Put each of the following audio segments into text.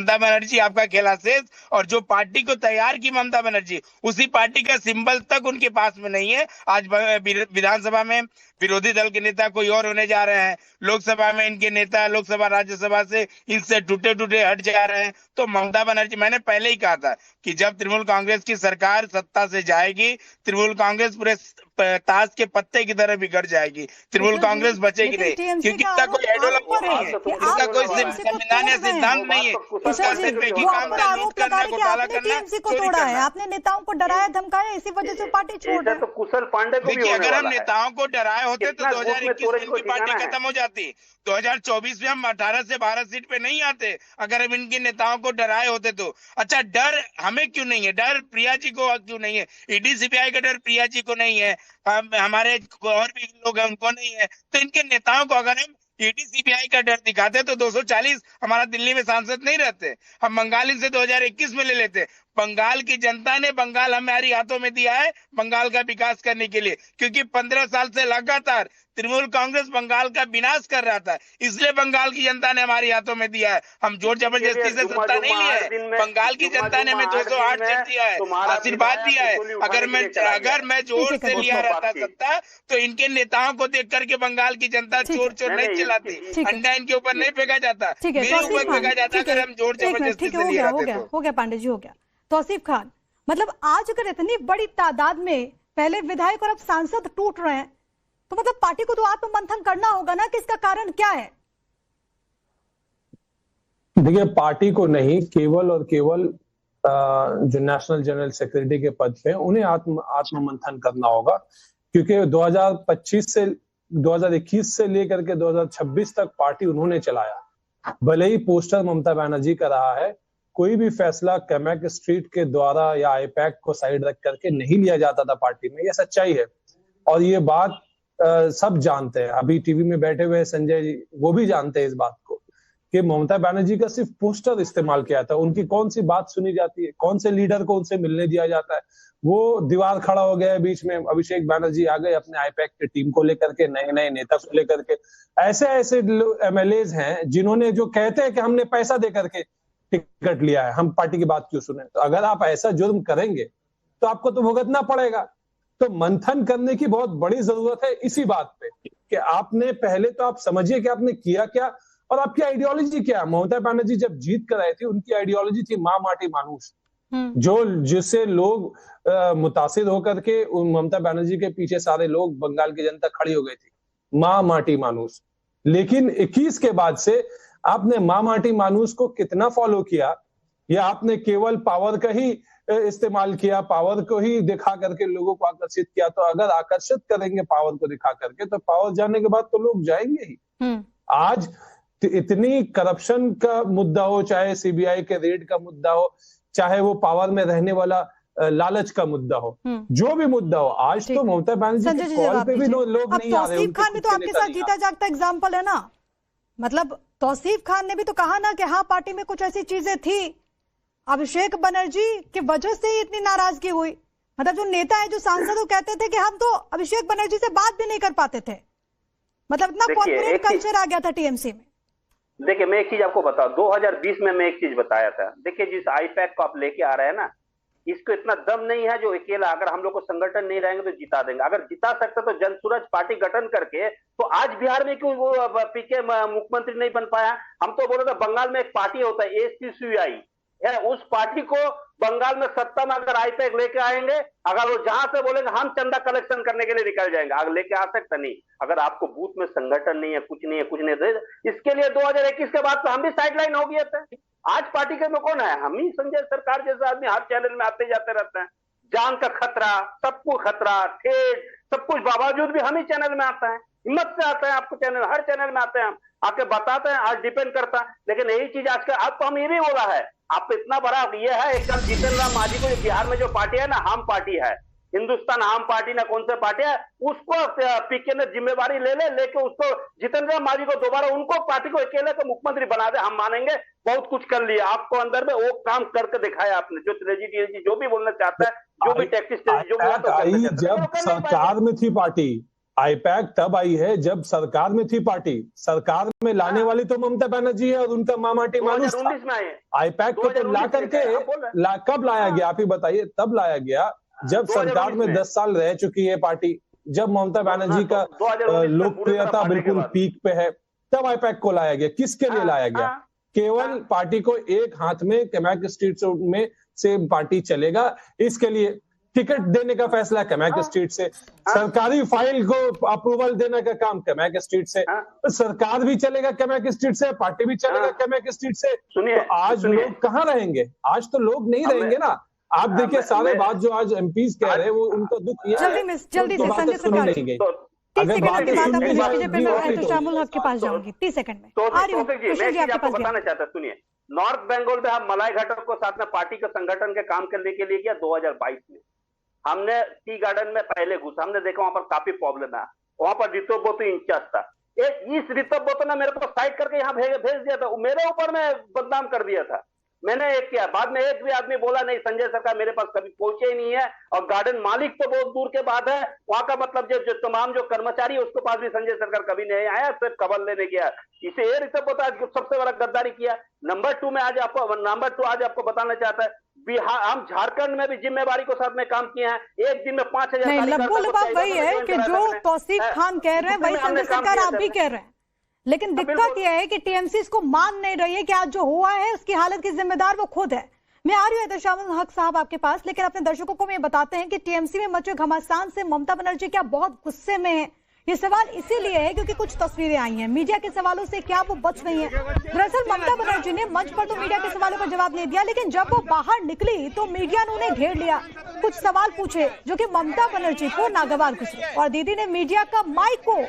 ममता बनर्जी आपका खेला शेष, और जो पार्टी को तैयार की ममता बनर्जी, उसी पार्टी का सिंबल तक उनके पास में नहीं है। आज विधानसभा में विरोधी दल के नेता कोई और होने जा रहे हैं, लोकसभा में इनके नेता लोकसभा राज्यसभा से इनसे टूटे टूटे हट जा रहे हैं। तो ममता बनर्जी, मैंने पहले ही कहा था कि जब तृणमूल कांग्रेस की सरकार सत्ता से जाएगी, तृणमूल कांग्रेस पूरे ताश के पत्ते की तरह बिगड़ जाएगी, तृणमूल कांग्रेस बचेगी नहीं, क्योंकि इसका कोई आइडियोलॉजी नहीं है, इसका कोई संविधान या सिद्धांत नहीं है, इसका सिर्फ एक ही काम था, लूट करना, घोटाला करना, चोरी करना। आपने नेताओं को डराया धमकाया, इसी वजह से पार्टी छोड़ रहे। तो कुशल पांडे को देखिए, अगर हम नेताओं को डराए होते तो 2021 में इनकी पार्टी खत्म हो जाती, 2024 में हम 18 से 12 सीट पे नहीं आते अगर हम इनके नेताओं को डराए होते तो। अच्छा, डर हमें क्यों नहीं है? डर प्रिया जी को क्यों नहीं है? ईडी सीबीआई का डर प्रिया जी को नहीं है, हमारे और भी लोग हैं उनको नहीं है। तो इनके नेताओं को अगर हम ईडी सीबीआई का डर दिखाते तो 240 हमारा दिल्ली में सांसद नहीं रहते, हम बंगाल इनसे 2021 में ले लेते। बंगाल की जनता ने बंगाल हमारी हाथों में दिया है बंगाल का विकास करने के लिए, क्योंकि 15 साल से लगातार तृणमूल कांग्रेस बंगाल का विनाश कर रहा था, इसलिए बंगाल की जनता ने हमारी हाथों में दिया है। हम जोर जबरदस्ती से सत्ता नहीं लिया है, बंगाल की जनता ने हमें 208 सीट दिया है, आशीर्वाद दिया है। अगर मैं जोर से लिया रहता सत्ता तो इनके नेताओं को देख करके बंगाल की जनता चोर चोर नहीं चिल्लाती, अंडा इनके ऊपर नहीं फेंका जाता, मेरे ऊपर फेंका जाता अगर हम जोर जबरदस्ती से लिया रहते। हो गया पांडे जी, हो गया। तौसीफ खान, मतलब आज अगर इतनी बड़ी तादाद में पहले विधायक और अब सांसद टूट रहे हैं, तो मतलब पार्टी को तो आत्ममंथन करना होगा ना कि इसका कारण क्या है? देखिए, पार्टी को नहीं, केवल और केवल जो नेशनल जनरल सेक्रेटरी के पद पे उन्हें आत्ममंथन करना होगा, क्योंकि 2021 से लेकर के 2026 तक पार्टी उन्होंने चलाया। भले ही पोस्टर ममता बनर्जी का रहा है, कोई भी फैसला कैमैक स्ट्रीट के द्वारा या आईपैक को साइड रख करके नहीं लिया जाता था पार्टी में, यह सच्चाई है। और ये बात सब जानते हैं, अभी टीवी में बैठे हुए संजय जी वो भी जानते हैं इस बात को कि ममता बनर्जी का सिर्फ पोस्टर इस्तेमाल किया था, उनकी कौन सी बात सुनी जाती है, कौन से लीडर को उनसे मिलने दिया जाता है। वो दीवार खड़ा हो गया है बीच में, अभिषेक बनर्जी आ गए अपने आईपैक की टीम को लेकर के, नए नए नेता को लेकर के। ऐसे ऐसे एमएलए हैं जिन्होंने, जो कहते हैं कि हमने पैसा दे करके टिकट लिया है, हम पार्टी की बात क्यों सुने। तो अगर आप ऐसा जुर्म करेंगे तो आपको तो भुगतना पड़ेगा। तो मंथन करने की बहुत बड़ी जरूरत है इसी बात पे कि आपने पहले तो आप समझिए कि आपने किया क्या और आपकी आइडियोलॉजी क्या है। ममता बनर्जी जब जीत कर आई थी, उनकी आइडियोलॉजी थी माँ माटी मानुष, जिससे लोग मुतासिर होकर के ममता बनर्जी के पीछे सारे लोग, बंगाल की जनता खड़ी हो गई थी, माँ माटी मानुष। लेकिन 21 के बाद से आपने माँ माटी मानुष को कितना फॉलो किया, या आपने केवल पावर का ही इस्तेमाल किया, पावर को ही दिखा करके लोगों को आकर्षित किया। तो अगर आकर्षित करेंगे पावर को दिखा करके, तो पावर जाने के बाद तो लोग जाएंगे ही। आज इतनी करप्शन का मुद्दा हो, चाहे सीबीआई के रेड का मुद्दा हो, चाहे वो पावर में रहने वाला लालच का मुद्दा हो, जो भी मुद्दा हो, आज तो ममता बनर्जी के कॉल पे भी लोग नहीं आ रहे। तौसीफ खान भी तो आपके साथ जीता जागता एग्जाम्पल है ना, मतलब तौसीफ खान ने भी तो कहा ना कि हाँ पार्टी में कुछ ऐसी चीजें थी, अभिषेक बनर्जी की वजह से ही इतनी नाराजगी हुई। मतलब जो नेता है, जो सांसद, वो कहते थे कि हम तो अभिषेक बनर्जी से बात भी नहीं कर पाते थे, मतलब इतना कॉर्पोरेट कल्चर आ गया था टीएमसी में। देखिए, मैं एक चीज आपको बताऊं, 2020 में मैं एक चीज बताया था। देखिए, जिस आईपैक को आप लेके आ रहे हैं ना, इसको इतना दम नहीं है जो अकेला, अगर हम लोग को संगठन नहीं रहेंगे तो जिता देंगे। अगर जिता सकते तो जनसूरज पार्टी गठन करके, तो आज बिहार में क्यों वो पीके मुख्यमंत्री नहीं बन पाया। हम तो बोले थे बंगाल में एक पार्टी होता है एसपीसीआई है, उस पार्टी को बंगाल में सत्ता में अगर आईपैक लेके आएंगे, अगर वो जहां से बोलेंगे हम चंदा कलेक्शन करने के लिए निकल जाएंगे, अगर लेके आ सकता नहीं। अगर आपको बूथ में संगठन नहीं है, कुछ नहीं है, इसके लिए 2021 के बाद तो हम भी साइडलाइन हो गए थे। आज पार्टी के में कौन है? हम ही, संजय सरकार जैसे आदमी हर चैनल में आते जाते रहते हैं। जान का खतरा, सबको खतरा, ठेठ, सब कुछ बावजूद भी हम ही चैनल में आता है, हिम्मत से आता है आपको चैनल, हर चैनल में आते हैं हम, आके बताते हैं। आज डिपेंड करता है, लेकिन यही चीज आज का, अब तो हम ये भी बोला है, आपको इतना बड़ा ये है, एक कल जीतन राम मांझी को बिहार में जो पार्टी है ना, हम पार्टी है, हिंदुस्तान आम पार्टी ना कौन सा पार्टी है, उसको पीके ने जिम्मेवारी लेके उसको जितेंद्र राम मांझी को दोबारा उनको पार्टी को अकेले को मुख्यमंत्री बना दे, हम मानेंगे। बहुत कुछ कर लिया आपको अंदर में, वो काम करके दिखाया आपने, जो जो भी बोलना चाहता है, जो भी टैक्टिस जो भी जब सरकार में थी पार्टी, आईपैक तब आई है जब सरकार में थी पार्टी, सरकार में लाने वाली तो ममता बनर्जी है और उनका मामाटी मानुस था। आईपैक को तो ला करके कब लाया गया, आप ही बताइए। तब लाया गया जब सरकार में 10 साल रह चुकी है पार्टी, जब ममता बनर्जी का लोकप्रियता बिल्कुल पीक पे है, तब आईपैक को लाया गया। किसके लिए लाया गया? केवल पार्टी को एक हाथ में कैमैक स्ट्रीट में से पार्टी चलेगा, इसके लिए टिकट देने का फैसला कैमैक स्ट्रीट से, सरकारी फाइल को अप्रूवल देने का काम कैमैक स्ट्रीट से, तो सरकार भी चलेगा कैमैक स्ट्रीट से, पार्टी भी चलेगा कैमैक स्ट्रीट से। तो आज लोग कहाँ रहेंगे? आज तो लोग नहीं रहेंगे ना। आप देखिए सारे बात जो आज एमपीज कह रहे हैं वो उनका दुख ये जल्दी से संजय सुनी नहीं गई। अगर बात एहतशामुल हक के पास जाऊंगी 30 सेकंड में आ रही हूँ। मैं आपको बताना चाहता, सुनिए, नॉर्थ बंगाल में हम मलाई घाटक को साथ में पार्टी के संगठन के काम करने के लिए किया 2022 में। हमने टी गार्डन में पहले घुसा, हमने देखा वहां पर काफी प्रॉब्लम है। वहां पर ऋतु बोतो इंचार्ज था, इस ऋतु बोतो ने मेरे को साइड करके यहाँ भेज दिया था, मेरे ऊपर में बदनाम कर दिया था। मैंने एक किया, बाद में एक भी आदमी बोला नहीं संजय सरकार मेरे पास कभी पहुंचे ही नहीं है, और गार्डन मालिक तो बहुत दूर के बाद है, वहां का मतलब जो तमाम जो कर्मचारी है उसके पास भी संजय सरकार कभी नहीं आया, सिर्फ खबर लेने गया। इसे ये रिश्वत होता है, सबसे बड़ा गद्दारी किया। नंबर 2 आज आपको बताना चाहता है, बिहार, हम झारखंड में भी जिम्मेवारी को साथ में काम किए हैं। एक दिन में 5000 वही है कि जो तौसीफ खान कह रहे हैं वही संजय सरकार आप भी कह रहे हैं, लेकिन दिक्कत यह है कि टीएमसी इसको मान नहीं रही है कि आज जो हुआ है उसकी हालत की जिम्मेदार वो खुद है। मैं आ रही हूँ एहतशामुल हक साहब आपके पास, लेकिन अपने दर्शकों को ये बताते हैं कि टीएमसी में मचे घमासान से ममता बनर्जी क्या बहुत गुस्से में है। ये सवाल इसीलिए है क्योंकि कुछ तस्वीरें आई हैं मीडिया के सवालों से, क्या वो बच गई हैं? दरअसल ममता बनर्जी ने मंच पर तो मीडिया के सवालों का जवाब नहीं दिया, लेकिन जब वो बाहर निकली तो मीडिया ने उन्हें घेर लिया, कुछ सवाल पूछे जो कि ममता बनर्जी को नागवार गुजरे, और दीदी ने मीडिया का माइक को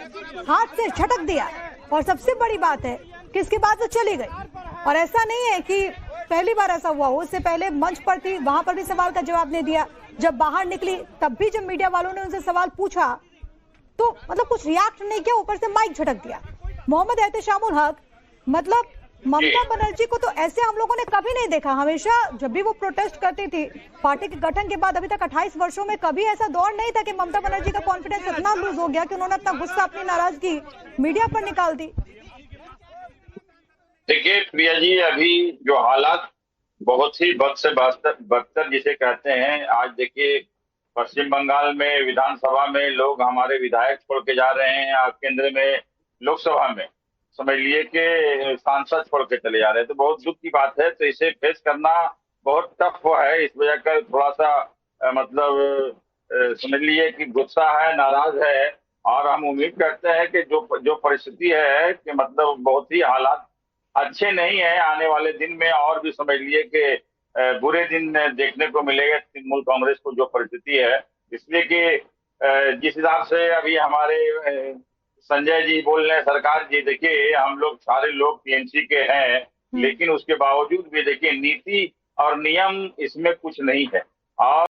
हाथ से झटक दिया। और सबसे बड़ी बात है कि इसके बाद वो चली गई। और ऐसा नहीं है कि पहली बार ऐसा हुआ हो, उससे पहले मंच पर थी, वहां पर भी सवाल का जवाब नहीं दिया। जब बाहर निकली तब भी जब मीडिया वालों ने उनसे सवाल पूछा तो मतलब कुछ रिएक्ट नहीं किया, ऊपर से माइक झटक दिया। मोहम्मद एहतशामुल हक, मतलब ममता बनर्जी को तो ऐसे हम लोगों ने कभी नहीं देखा। हमेशा जब भी वो प्रोटेस्ट करती थी पार्टी के गठन के बाद, अभी तक 28 वर्षों में कभी ऐसा दौर नहीं था कि ममता बनर्जी का कॉन्फिडेंस इतना लूज हो गया कि उन्होंने अपना गुस्सा, अपनी नाराजगी मीडिया पर निकाल दी। देखिए प्रिया जी, अभी जो हालात बहुत ही बद से बदतर जिसे कहते हैं, आज देखिए पश्चिम बंगाल में विधानसभा में लोग हमारे विधायक छोड़ के जा रहे हैं, और केंद्र में लोकसभा में समझ लिए कि सांसद छोड़ के चले जा रहे हैं, तो बहुत दुख की बात है। तो इसे फेस करना बहुत टफ है। इस वजह का थोड़ा सा मतलब समझ लिए कि गुस्सा है, नाराज है, और हम उम्मीद करते हैं कि जो परिस्थिति है कि मतलब बहुत ही हालात अच्छे नहीं है। आने वाले दिन में और भी समझ लिए कि बुरे दिन देखने को मिलेगा तृणमूल कांग्रेस को, जो परिस्थिति है। इसलिए कि जिस हिसाब से अभी हमारे संजय जी बोल रहे हैं, सरकार जी, देखिए हम लोग सारे लोग टीएमसी के हैं, लेकिन उसके बावजूद भी देखिए नीति और नियम इसमें कुछ नहीं है। और